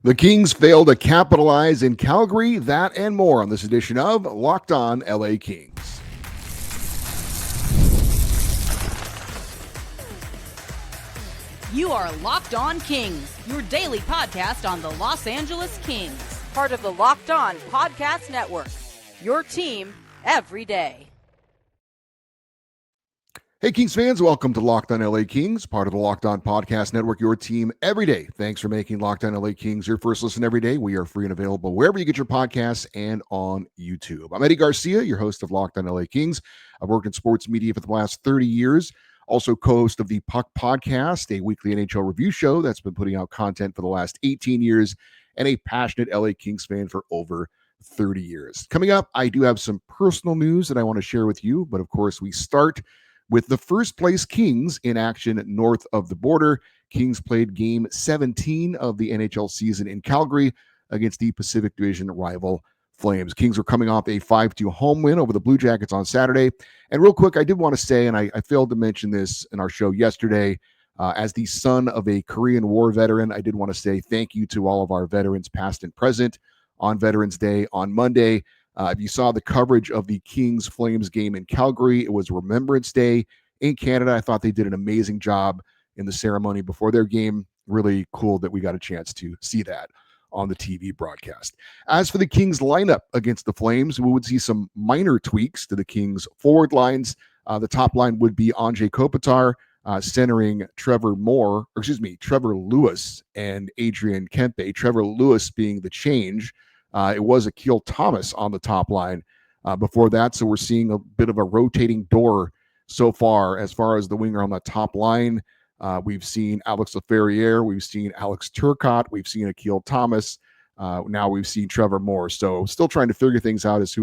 The Kings failed to capitalize in Calgary. That and more on this edition of Locked On LA Kings. You are Locked On Kings, your daily podcast on the Los Angeles Kings, part of the Locked On Podcast Network, your team every day. Hey, Kings fans, welcome to Locked On LA Kings, part of the Locked On Podcast Network, your team every day. Thanks for making Locked On LA Kings your first listen every day. We are free and available wherever you get your podcasts and on YouTube. I'm Eddie Garcia, your host of Locked On LA Kings. I've worked in sports media for the last 30 years, also co-host of the Puck Podcast, a weekly NHL review show that's been putting out content for the last 18 years, and a passionate LA Kings fan for over 30 years. Coming up, I do have some personal news that I want to share with you, but of course, we start with the first place Kings in action north of the border. Kings played game 17 of the NHL season in Calgary against the Pacific Division rival Flames. Kings were coming off a 5-2 home win over the Blue Jackets on Saturday. And real quick, I did want to say, and I failed to mention this in our show yesterday, as the son of a Korean War veteran, I did want to say thank you to all of our veterans, past and present, on Veterans Day on Monday. If you saw the coverage of the Kings-Flames game in Calgary, it was Remembrance Day in Canada. I thought they did an amazing job in the ceremony before their game. Really cool that we got a chance to see that on the TV broadcast. As for the Kings lineup against the Flames, we would see some minor tweaks to the Kings forward lines. The top line would be Anze Kopitar, centering Trevor Lewis and Adrian Kempe. Trevor Lewis being the change. It was Akil Thomas on the top line before that. So we're seeing a bit of a rotating door so far as the winger on the top line. We've seen Alex Laferriere. We've seen Alex Turcotte. We've seen Akil Thomas. Now we've seen Trevor Moore. So still trying to figure things out as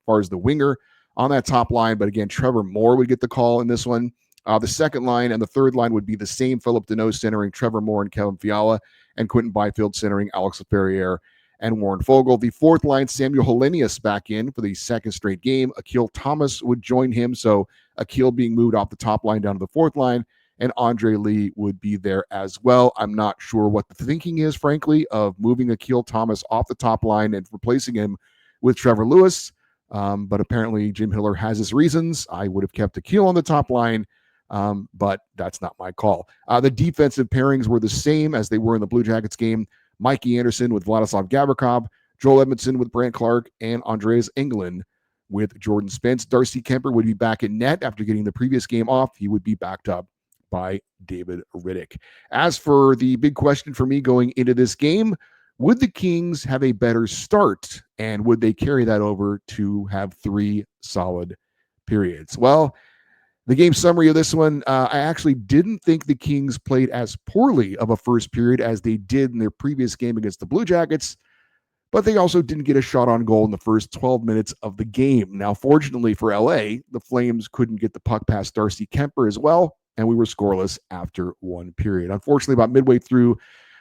far as the winger on that top line. But again, Trevor Moore would get the call in this one. The second line and the third line would be the same. Philip Deneau centering Trevor Moore and Kevin Fiala, and Quentin Byfield centering Alex Laferriere and Warren Fogle. The fourth line, Samuel Helenius back in for the second straight game. Akil Thomas would join him. So Akil being moved off the top line down to the fourth line, and Andre Lee would be there as well. I'm not sure what the thinking is, frankly, of moving Akil Thomas off the top line and replacing him with Trevor Lewis. But apparently Jim Hiller has his reasons. I would have kept Akil on the top line, but that's not my call. The defensive pairings were the same as they were in the Blue Jackets game. Mikey Anderson with Vladislav Gavrikov, Joel Edmondson with Brant Clark, and Andreas Englund with Jordan Spence. Darcy Kemper would be back in net after getting the previous game off. He would be backed up by David Riddick. As for the big question for me going into this game, would the Kings have a better start, and would they carry that over to have 3 solid periods? Well, the game summary of this one, I actually didn't think the Kings played as poorly of a first period as they did in their previous game against the Blue Jackets, but they also didn't get a shot on goal in the first 12 minutes of the game. Now, fortunately for LA, the Flames couldn't get the puck past Darcy Kemper as well, and we were scoreless after one period. Unfortunately, about midway through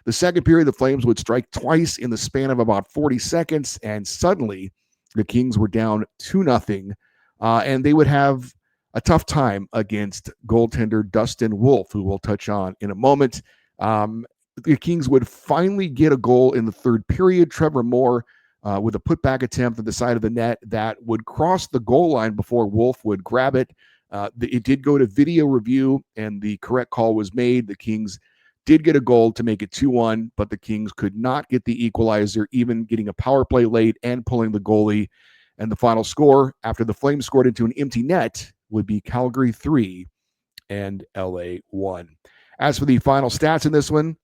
the second period, the Flames would strike twice in the span of about 40 seconds, and suddenly the Kings were down 2-0, and they would have a tough time against goaltender Dustin Wolf, who we'll touch on in a moment. The Kings would finally get a goal in the third period. Trevor Moore with a putback attempt at the side of the net that would cross the goal line before Wolf would grab it. It did go to video review, and the correct call was made. The Kings did get a goal to make it 2-1, but the Kings could not get the equalizer, even getting a power play late and pulling the goalie. And the final score, after the Flames scored into an empty net, would be Calgary 3 and LA 1. As for the final stats in this one,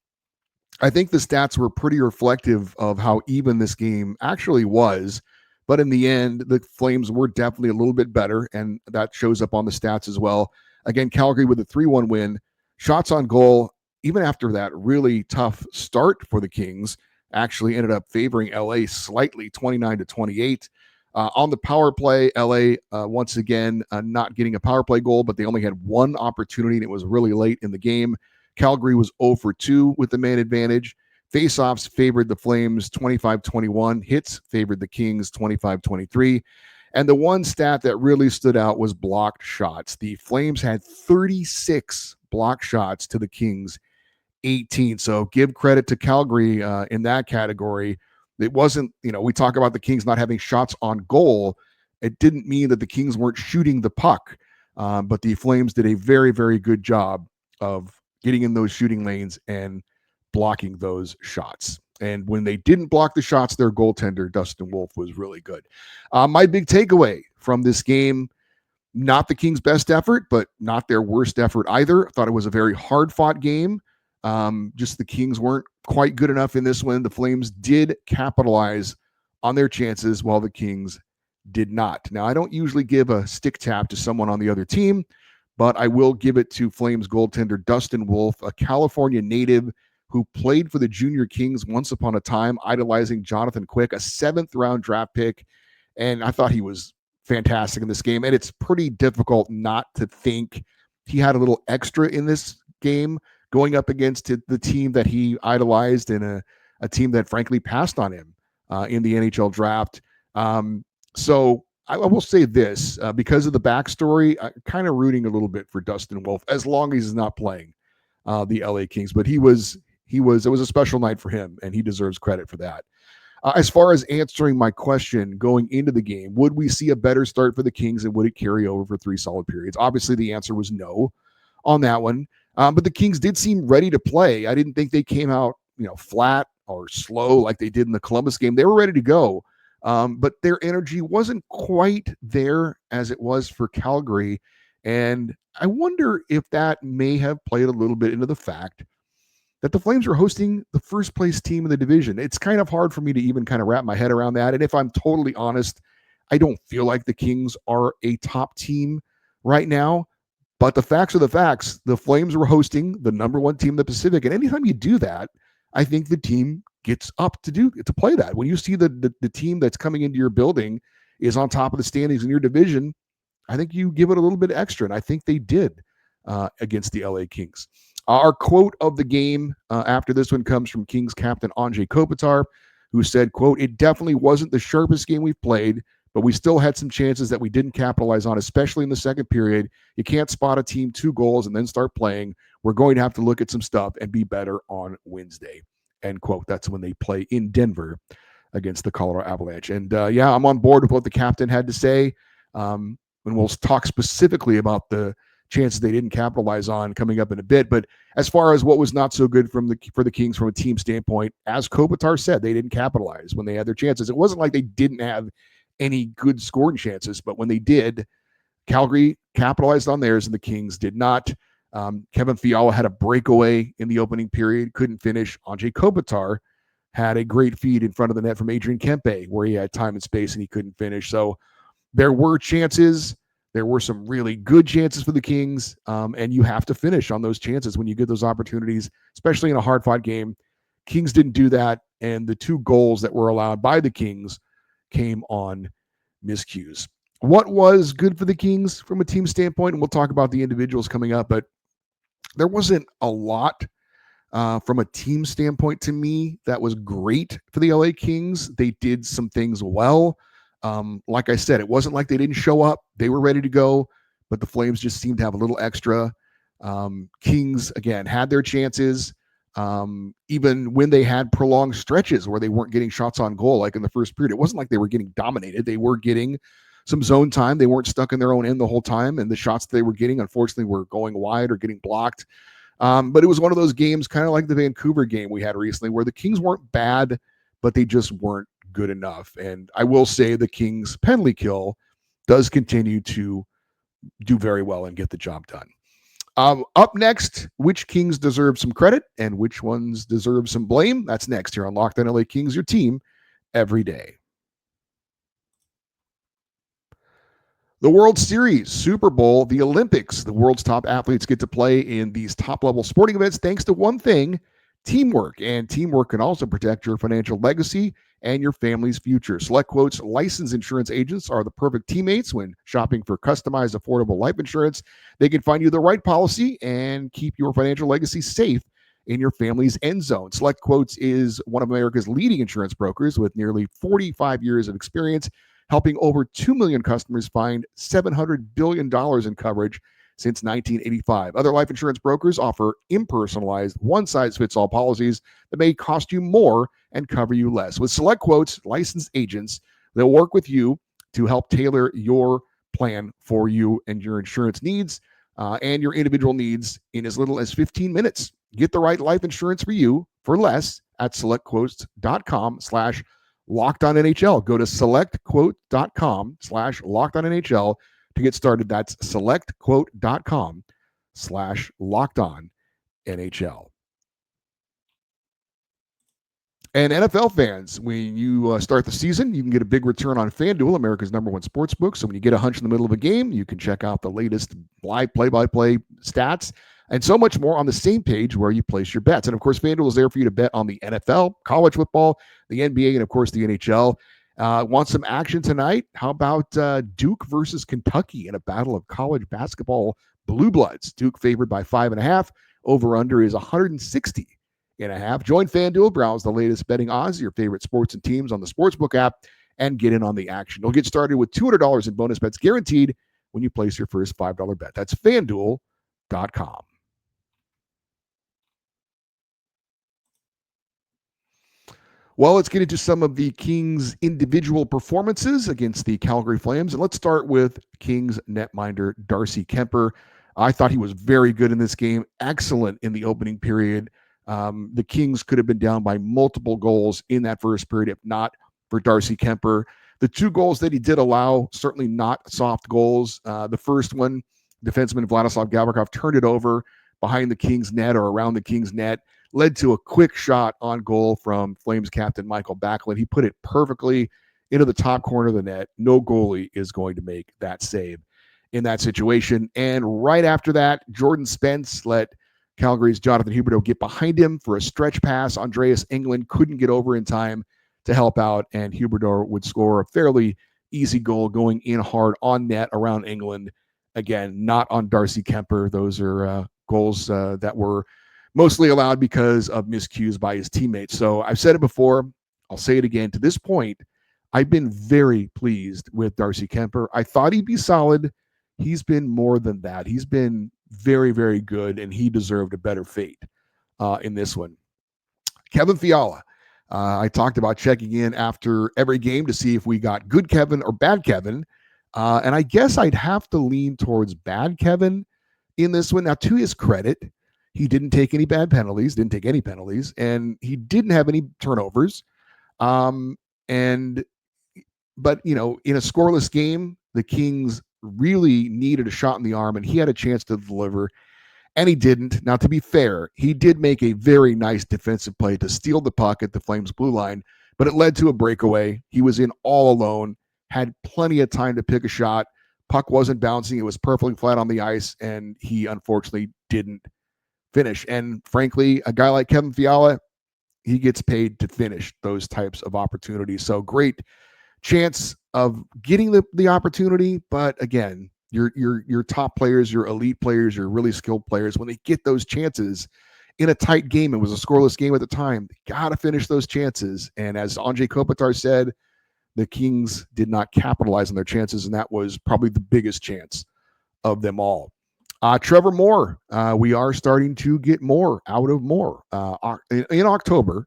I think the stats were pretty reflective of how even this game actually was. But in the end, the Flames were definitely a little bit better, and that shows up on the stats as well. Again, Calgary with a 3-1 win. Shots on goal, even after that really tough start for the Kings, actually ended up favoring LA slightly, 29-28. On the power play, LA, once again, not getting a power play goal, but they only had one opportunity, and it was really late in the game. Calgary was 0 for 2 with the man advantage. Faceoffs favored the Flames 25-21. Hits favored the Kings 25-23. And the one stat that really stood out was blocked shots. The Flames had 36 blocked shots to the Kings 18. So give credit to Calgary in that category. It wasn't, we talk about the Kings not having shots on goal. It didn't mean that the Kings weren't shooting the puck, but the Flames did a very, very good job of getting in those shooting lanes and blocking those shots. And when they didn't block the shots, their goaltender, Dustin Wolf, was really good. My big takeaway from this game, not the Kings' best effort, but not their worst effort either. I thought it was a very hard-fought game. Just the Kings weren't quite good enough in this one. The Flames did capitalize on their chances while the Kings did not. Now, I don't usually give a stick tap to someone on the other team, but I will give it to Flames goaltender Dustin Wolf, a California native who played for the Junior Kings once upon a time, idolizing Jonathan Quick, a 7th-round draft pick. And I thought he was fantastic in this game. And it's pretty difficult not to think he had a little extra in this game going up against the team that he idolized and a team that frankly passed on him in the NHL draft. So I will say this, because of the backstory, I'm kind of rooting a little bit for Dustin Wolf, as long as he's not playing the LA Kings. But it was a special night for him, and he deserves credit for that. As far as answering my question going into the game, would we see a better start for the Kings, and would it carry over for 3 solid periods? Obviously, the answer was no on that one. But the Kings did seem ready to play. I didn't think they came out, flat or slow like they did in the Columbus game. They were ready to go. But their energy wasn't quite there as it was for Calgary. And I wonder if that may have played a little bit into the fact that the Flames were hosting the first place team in the division. It's kind of hard for me to even kind of wrap my head around that. And if I'm totally honest, I don't feel like the Kings are a top team right now. But the facts are the facts. The Flames were hosting the number 1 team in the Pacific. And anytime you do that, I think the team gets up to play that. When you see the team that's coming into your building is on top of the standings in your division, I think you give it a little bit extra. And I think they did against the LA Kings. Our quote of the game after this one comes from Kings captain Anze Kopitar, who said, quote, "It definitely wasn't the sharpest game we've played, but we still had some chances that we didn't capitalize on, especially in the second period. You can't spot a team 2 goals and then start playing. We're going to have to look at some stuff and be better on Wednesday." End quote. That's when they play in Denver against the Colorado Avalanche. And I'm on board with what the captain had to say. And we'll talk specifically about the chances they didn't capitalize on coming up in a bit. But as far as what was not so good for the Kings from a team standpoint, as Kopitar said, they didn't capitalize when they had their chances. It wasn't like they didn't have any good scoring chances, but when they did, Calgary capitalized on theirs and the Kings did not. Kevin Fiala had a breakaway in the opening period, couldn't finish. Anze Kopitar had a great feed in front of the net from Adrian Kempe where he had time and space and he couldn't finish. So there were chances. There were some really good chances for the Kings, and you have to finish on those chances when you get those opportunities, especially in a hard-fought game. Kings didn't do that, and the 2 goals that were allowed by the Kings came on miscues. What was good for the Kings from a team standpoint, and we'll talk about the individuals coming up, but there wasn't a lot from a team standpoint to me that was great for the LA Kings. They did some things well. Like I said, it wasn't like they didn't show up. They were ready to go, but the Flames just seemed to have a little extra. Kings, again, had their chances, even when they had prolonged stretches where they weren't getting shots on goal, like in the first period. It wasn't like they were getting dominated. They were getting some zone time. They weren't stuck in their own end the whole time, and the shots they were getting, unfortunately, were going wide or getting blocked. But it was one of those games, kind of like the Vancouver game we had recently, where the Kings weren't bad, but they just weren't good enough. And I will say the Kings penalty kill does continue to do very well and get the job done. Up next, which Kings deserve some credit and which ones deserve some blame? That's next here on Locked On LA Kings, your team every day. The World Series, Super Bowl, the Olympics. The world's top athletes get to play in these top-level sporting events thanks to one thing, teamwork. And teamwork can also protect your financial legacy and your family's future. SelectQuote's licensed insurance agents are the perfect teammates when shopping for customized, affordable life insurance. They can find you the right policy and keep your financial legacy safe in your family's end zone. SelectQuotes is one of America's leading insurance brokers with nearly 45 years of experience, helping over 2 million customers find $700 billion in coverage since 1985. Other life insurance brokers offer impersonalized, one-size-fits-all policies that may cost you more and cover you less. With Select Quote's licensed agents, they'll work with you to help tailor your plan for you and your insurance needs and your individual needs in as little as 15 minutes. Get the right life insurance for you for less at selectquotes.com/LockedOnNHL. Go to selectquote.com/LockedOnNHL to get started. That's selectquote.com/LockedOnNHL. And NFL fans, when you start the season, you can get a big return on FanDuel, America's #1 sports book. So when you get a hunch in the middle of a game, you can check out the latest live play-by-play stats and so much more on the same page where you place your bets. And of course, FanDuel is there for you to bet on the NFL, college football, the NBA, and of course the NHL. Want some action tonight? How about Duke versus Kentucky in a battle of college basketball blue bloods? Duke favored by 5.5. Over/under is 160.5. Join FanDuel, browse the latest betting odds, your favorite sports and teams on the Sportsbook app, and get in on the action. You'll get started with $200 in bonus bets guaranteed when you place your first $5 bet. That's FanDuel.com. Well, let's get into some of the Kings' individual performances against the Calgary Flames. And let's start with Kings netminder Darcy Kuemper. I thought he was very good in this game, excellent in the opening period. The Kings could have been down by multiple goals in that first period, if not for Darcy Kuemper. The two goals that he did allow, certainly not soft goals. The first one, defenseman Vladislav Gavrikov turned it over behind the Kings net or around the Kings net, led to a quick shot on goal from Flames captain Michael Backlund. He put it perfectly into the top corner of the net. No goalie is going to make that save in that situation. And right after that, Jordan Spence let Calgary's Jonathan Huberdeau get behind him for a stretch pass. Andreas Englund couldn't get over in time to help out, and Huberdeau would score a fairly easy goal going in hard on net around Englund. Again, not on Darcy Kuemper. Those are goals that were mostly allowed because of miscues by his teammates. So I've said it before. I'll say it again. To this point, I've been very pleased with Darcy Kuemper. I thought he'd be solid. He's been more than that. He's been very, very good, and he deserved a better fate in this one. Kevin Fiala. I talked about checking in after every game to see if we got good Kevin or bad Kevin. And I guess I'd have to lean towards bad Kevin in this one. Now, to his credit, he didn't take any bad penalties, didn't take any penalties, and he didn't have any turnovers. But, in a scoreless game, the Kings really needed a shot in the arm, and he had a chance to deliver, and he didn't. Now, to be fair, he did make a very nice defensive play to steal the puck at the Flames' blue line, but it led to a breakaway. He was in all alone, had plenty of time to pick a shot. Puck wasn't bouncing. It was perfectly flat on the ice, and he unfortunately didn't finish. And frankly, a guy like Kevin Fiala, he gets paid to finish those types of opportunities. So great chance of getting the opportunity, but again, your top players, your elite players, your really skilled players, when they get those chances in a tight game, it was a scoreless game at the time, they got to finish those chances. And as Andrei Kopitar said, the Kings did not capitalize on their chances, and that was probably the biggest chance of them all. Trevor Moore, we are starting to get more out of Moore. In October,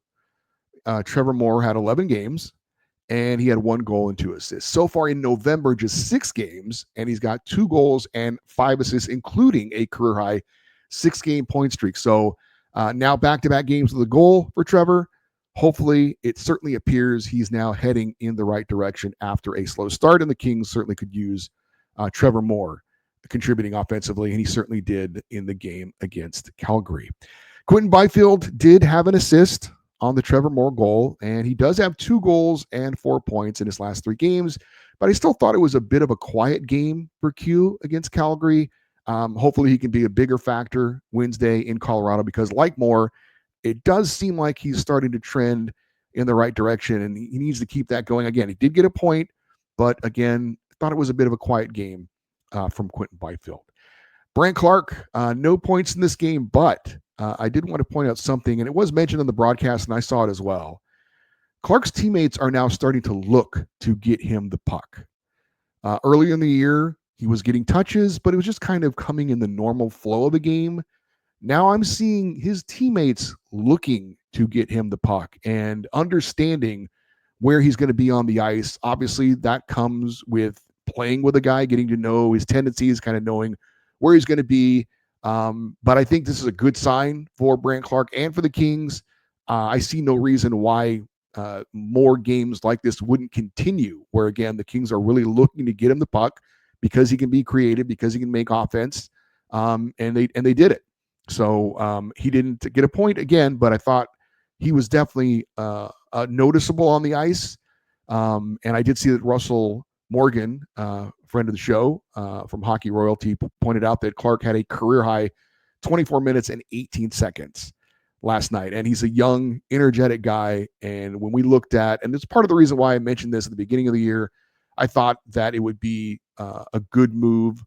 Trevor Moore had 11 games, and he had 1 goal and 2 assists. So far in November, just 6 games, and he's got 2 goals and 5 assists, including a career-high 6-game point streak. So now back-to-back games with a goal for Trevor. Hopefully, it certainly appears he's now heading in the right direction after a slow start, and the Kings certainly could use Trevor Moore contributing offensively, and he certainly did in the game against Calgary. Quentin Byfield did have an assist on the Trevor Moore goal, and he does have 2 goals and 4 points in his last 3 games, but I still thought it was a bit of a quiet game for Q against Calgary. Hopefully he can be a bigger factor Wednesday in Colorado, because like Moore, it does seem like he's starting to trend in the right direction, and he needs to keep that going. Again, he did get a point, but again, thought it was a bit of a quiet game from Quentin Byfield. Brant Clark, no points in this game, but I did want to point out something, and it was mentioned in the broadcast, and I saw it as well. Clark's teammates are now starting to look to get him the puck. Earlier in the year, He was getting touches, but it was just kind of coming in the normal flow of a game. Now I'm seeing his teammates looking to get him the puck and understanding where he's going to be on the ice. Obviously, that comes with playing with a guy, getting to know his tendencies, kind of knowing where he's going to be. But I think this is a good sign for Brant Clark and for the Kings. I see no reason why more games like this wouldn't continue, where again the Kings are really looking to get him the puck because he can be creative, because he can make offense, and they did it. So he didn't get a point again, but I thought he was definitely noticeable on the ice. And I did see that Russell Morgan, friend of the show from Hockey Royalty, pointed out that Clark had a career high 24 minutes and 18 seconds last night. And he's a young, energetic guy. And when we looked at, and it's part of the reason why I mentioned this at the beginning of the year, I thought that it would be a good move,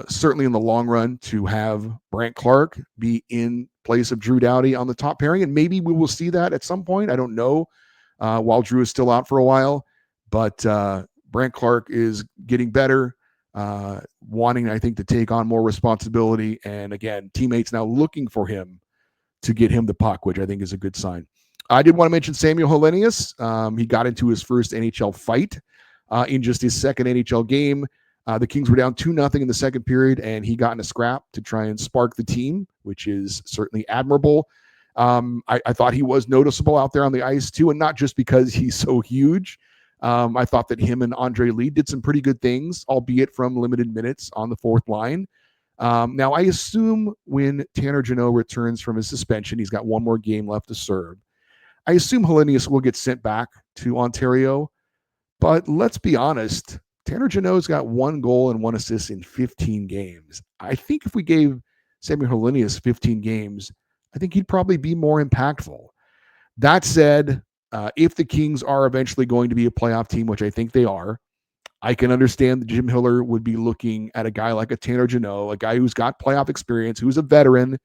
certainly in the long run, to have Brant Clark be in place of Drew Doughty on the top pairing. And maybe we will see that at some point. I don't know, while Drew is still out for a while. But Brant Clark is getting better, wanting, I think, to take on more responsibility. And again, teammates now looking for him to get him the puck, which I think is a good sign. I did want to mention Samuel Helenius. He got into his first NHL fight in just his second NHL game. The Kings were down 2-0 in the second period, and he got in a scrap to try and spark the team, which is certainly admirable. I thought he was noticeable out there on the ice too, and not just because he's so huge. I thought that him and Andre Lee did some pretty good things, albeit from limited minutes on the fourth line. Now, I assume when Tanner Jeannot returns from his suspension, he's got one more game left to serve. I assume Helenius will get sent back to Ontario. But let's be honest, Tanner Jeannot's got 1 goal and 1 assist in 15 games. I think if we gave Samuel Helenius 15 games, I think he'd probably be more impactful. That said, if the Kings are eventually going to be a playoff team, which I think they are, I can understand that Jim Hiller would be looking at a guy like a Tanner Jeannot, a guy who's got playoff experience, who's a veteran,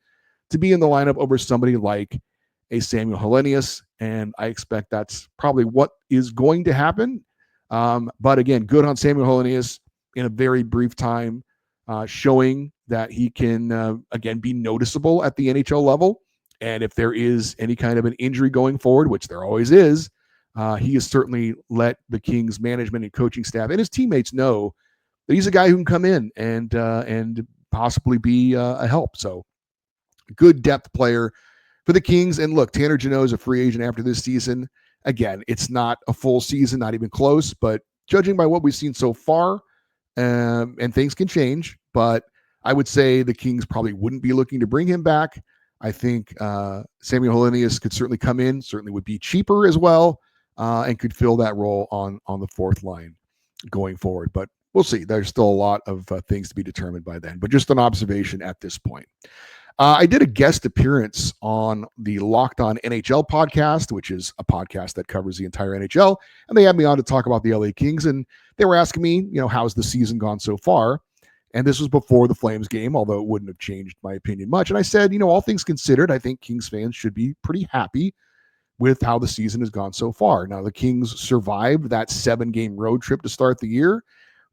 to be in the lineup over somebody like a Samuel Helenius. And I expect that's probably what is going to happen. But again, good on Samuel Helenius in a very brief time, showing that he can, again, be noticeable at the NHL level. And if there is any kind of an injury going forward, which there always is, he has certainly let the Kings management and coaching staff and his teammates know that he's a guy who can come in and possibly be a help. So good depth player for the Kings. And look, Tanner Jeannot is a free agent after this season. Again, it's not a full season, not even close, but judging by what we've seen so far, and things can change, but I would say the Kings probably wouldn't be looking to bring him back. I think Samuel Helenius could certainly come in, certainly would be cheaper as well, and could fill that role on the fourth line going forward. But we'll see. There's still a lot of things to be determined by then, but just an observation at this point. I did a guest appearance on the Locked On NHL podcast, which is a podcast that covers the entire NHL. And they had me on to talk about the LA Kings. And they were asking me, how's the season gone so far? And this was before the Flames game, although it wouldn't have changed my opinion much. And I said, all things considered, I think Kings fans should be pretty happy with how the season has gone so far. Now, the Kings survived that 7-game road trip to start the year.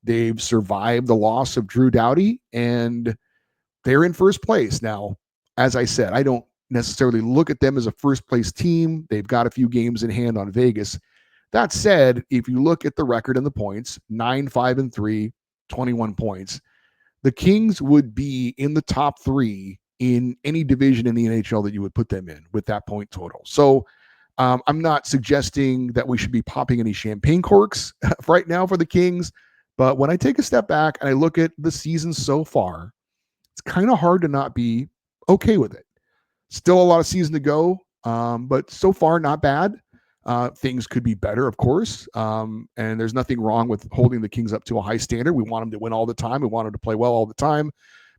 They've survived the loss of Drew Doughty, and they're in first place. Now, as I said, I don't necessarily look at them as a first place team. They've got a few games in hand on Vegas. That said, if you look at the record and the points, 9-5-3, 21 points, the Kings would be in the top 3 in any division in the NHL that you would put them in with that point total. So I'm not suggesting that we should be popping any champagne corks right now for the Kings. But when I take a step back and I look at the season so far, it's kind of hard to not be okay with it. Still a lot of season to go, but so far not bad. Things could be better, of course, and there's nothing wrong with holding the Kings up to a high standard. We want them to win all the time. We want them to play well all the time.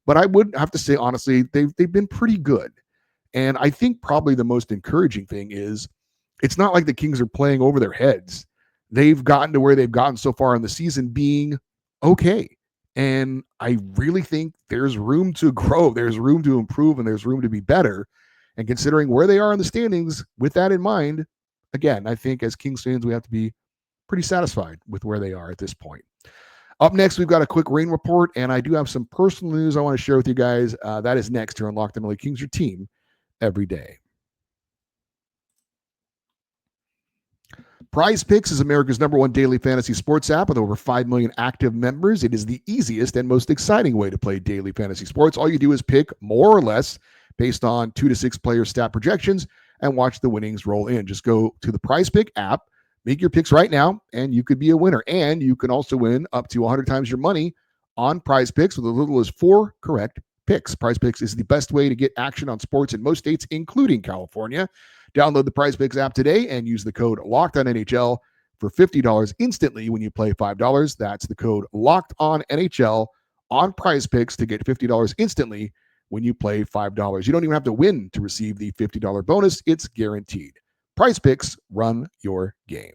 But I would have to say, honestly, they've been pretty good. And I think probably the most encouraging thing is it's not like the Kings are playing over their heads. They've gotten to where they've gotten so far in the season being okay. And I really think there's room to grow, there's room to improve, and there's room to be better. And considering where they are in the standings, with that in mind, again, I think as Kings fans, we have to be pretty satisfied with where they are at this point. Up next, we've got a quick rain report, and I do have some personal news I want to share with you guys. That is next here on Locked On LA Kings, your team every day. PrizePicks is America's #1 daily fantasy sports app with over 5 million active members. It is the easiest and most exciting way to play daily fantasy sports. All you do is pick more or less based on 2 to 6 player stat projections and watch the winnings roll in. Just go to the PrizePick app, make your picks right now, and you could be a winner. And you can also win up to 100 times your money on PrizePicks with as little as 4 correct picks. PrizePicks is the best way to get action on sports in most states, including California. Download the PrizePicks app today and use the code LOCKEDONNHL for $50 instantly when you play $5. That's the code LOCKEDONNHL on PrizePicks to get $50 instantly when you play $5. You don't even have to win to receive the $50 bonus. It's guaranteed. PrizePicks, run your game.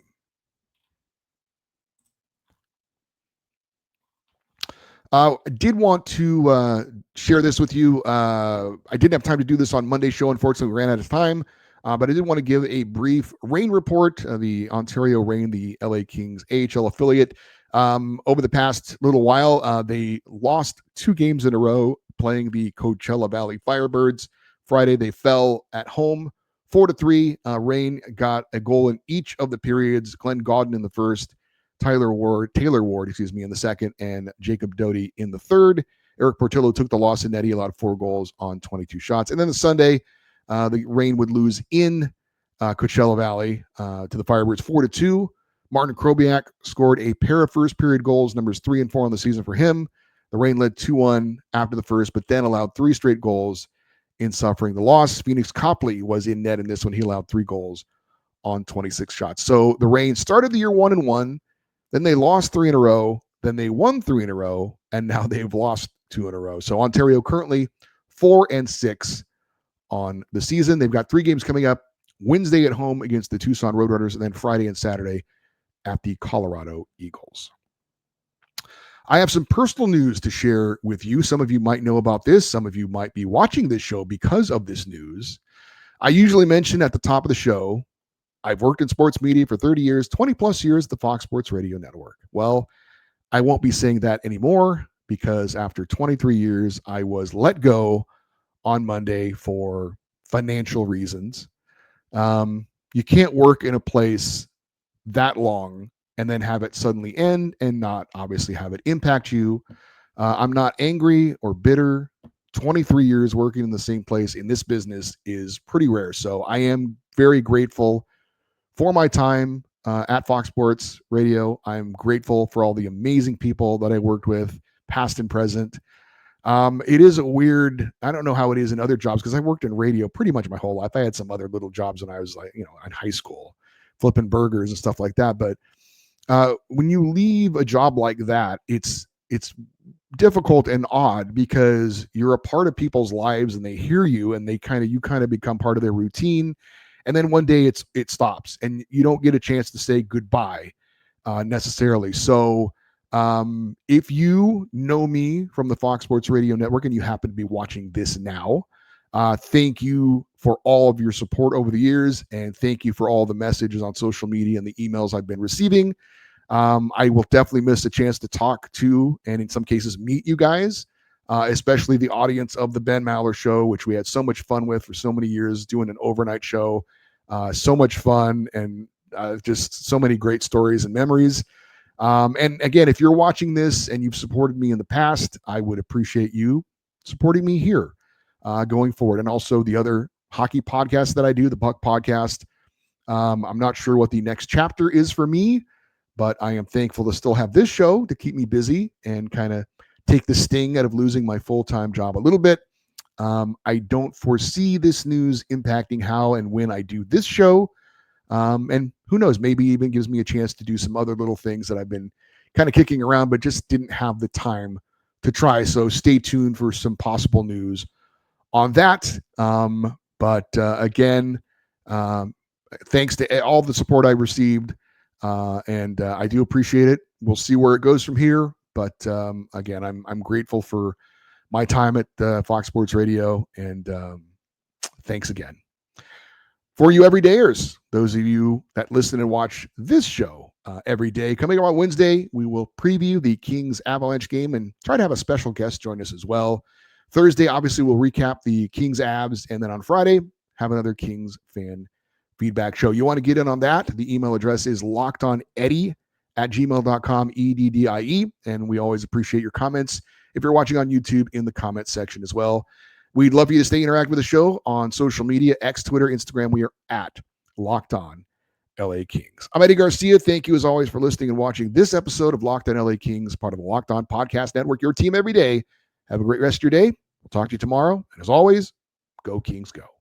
I did want to share this with you. I didn't have time to do this on Monday's show. Unfortunately, we ran out of time. But I did want to give a brief rain report. The Ontario Reign, the LA Kings AHL affiliate, over the past little while, they lost 2 games in a row playing the Coachella Valley Firebirds. Friday, they fell at home 4-3. Reign got a goal in each of the periods. Glenn Gaudin in the first, Taylor Ward, in the second, and Jacob Doty in the third. Eric Portillo took the loss in net. He allowed 4 goals on 22 shots. And then the Sunday, the Reign would lose in Coachella Valley to the Firebirds 4-2. Martin Krobiak scored a pair of first period goals, numbers 3 and 4 on the season for him. The Reign led 2-1 after the first, but then allowed 3 straight goals in suffering the loss. Phoenix Copley was in net in this one. He allowed 3 goals on 26 shots. So the Reign started the year 1-1. Then they lost 3 in a row. Then they won 3 in a row. And now they've lost 2 in a row. So Ontario currently 4-6 on the season. They've got 3 games coming up. Wednesday at home against the Tucson Roadrunners, and then Friday and Saturday at the Colorado Eagles. I have some personal news to share with you. Some of you might know about this. Some of you might be watching this show because of this news. I usually mention at the top of the show, I've worked in sports media for 30 years, 20 plus years at the Fox Sports Radio Network. Well, I won't be saying that anymore because after 23 years, I was let go on Monday for financial reasons. You can't work in a place that long and then have it suddenly end and not obviously have it impact you. I'm not angry or bitter. 23 years working in the same place in this business is pretty rare. So I am very grateful for my time at Fox Sports Radio. I'm grateful for all the amazing people that I worked with, past and present. It is a weird, I don't know how it is in other jobs because I worked in radio pretty much my whole life. I had some other little jobs when I was in high school, flipping burgers and stuff like that. But when you leave a job like that, it's difficult and odd because you're a part of people's lives and they hear you and you kind of become part of their routine. And then one day it stops and you don't get a chance to say goodbye necessarily. So if you know me from the Fox Sports Radio Network and you happen to be watching this now, thank you for all of your support over the years. And thank you for all the messages on social media and the emails I've been receiving. I will definitely miss a chance to talk to, and in some cases meet you guys, especially the audience of the Ben Maller Show, which we had so much fun with for so many years, doing an overnight show. So much fun and just so many great stories and memories. And again, if you're watching this and you've supported me in the past, I would appreciate you supporting me here going forward. And also the other hockey podcasts that I do, the Puck Podcast. I'm not sure what the next chapter is for me, but I am thankful to still have this show to keep me busy and kind of take the sting out of losing my full-time job a little bit. I don't foresee this news impacting how and when I do this show. And who knows, maybe even gives me a chance to do some other little things that I've been kind of kicking around, but just didn't have the time to try. So stay tuned for some possible news on that. Again, thanks to all the support I received. And I do appreciate it. We'll see where it goes from here. But again, I'm grateful for my time at Fox Sports Radio. And thanks again. For you everydayers, those of you that listen and watch this show every day. Coming up on Wednesday, we will preview the Kings Avalanche game and try to have a special guest join us as well. Thursday, obviously, we'll recap the Kings Avs, and then on Friday, have another Kings fan feedback show. You want to get in on that? The email address is lockedoneddie@gmail.com, EDDIE, and we always appreciate your comments if you're watching on YouTube in the comments section as well. We'd love for you to stay interactive with the show on social media, X, Twitter, Instagram. We are at Locked On LA Kings. I'm Eddie Garcia. Thank you as always for listening and watching this episode of Locked On LA Kings, part of the Locked On Podcast Network, your team every day. Have a great rest of your day. We'll talk to you tomorrow. And as always, go Kings, go.